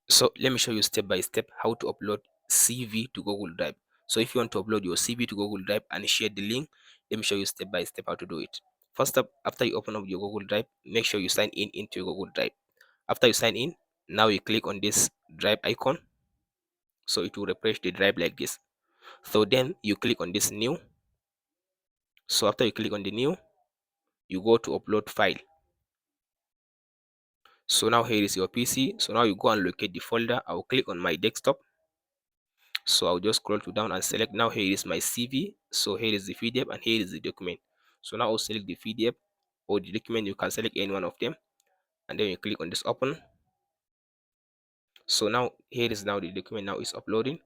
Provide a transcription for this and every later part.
So let me show you step by step how to upload CV to Google Drive. So if you want to upload your CV to Google Drive and share the link, let me show you step by step how to do it. First up, after you open up your Google Drive, make sure you sign in into your Google Drive. After you sign in, now you click on this drive icon. So it will refresh the drive like this. So then you click on this new. So after you click on the new, you go to upload file. So now here is your PC. So now you go and locate the folder. I will click on my desktop. So I'll just scroll to down and select. Now here is my CV. So here is the PDF and here is the document. So now I'll select the PDF or the document. You can select any one of them and then you click on this open. So now here is now the document now is uploading.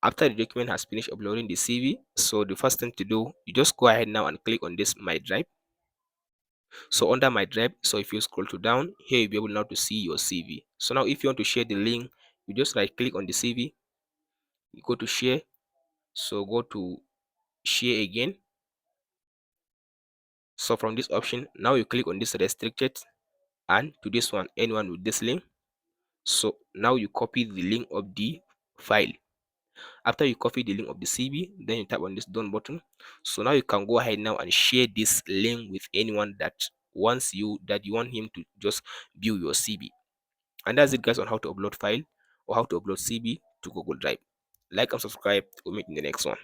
After the document has finished uploading the CV, so the first thing to do, you just go ahead now and click on this my drive. So under my drive, so if you scroll to down here, you'll be able now to see your CV. So now if you want to share the link, you just right click on the CV, you go to share. So go to share again. So from this option, now you click on this restricted and to this one, anyone with this link. So now you copy the link of the file. After you copy the link of the CV, then you tap on this done button. So now you can go ahead now and share this link with anyone that wants you want him to just view your CV. And that's it guys on how to upload file or how to upload CV to Google Drive. Like and subscribe. We'll meet in the next one.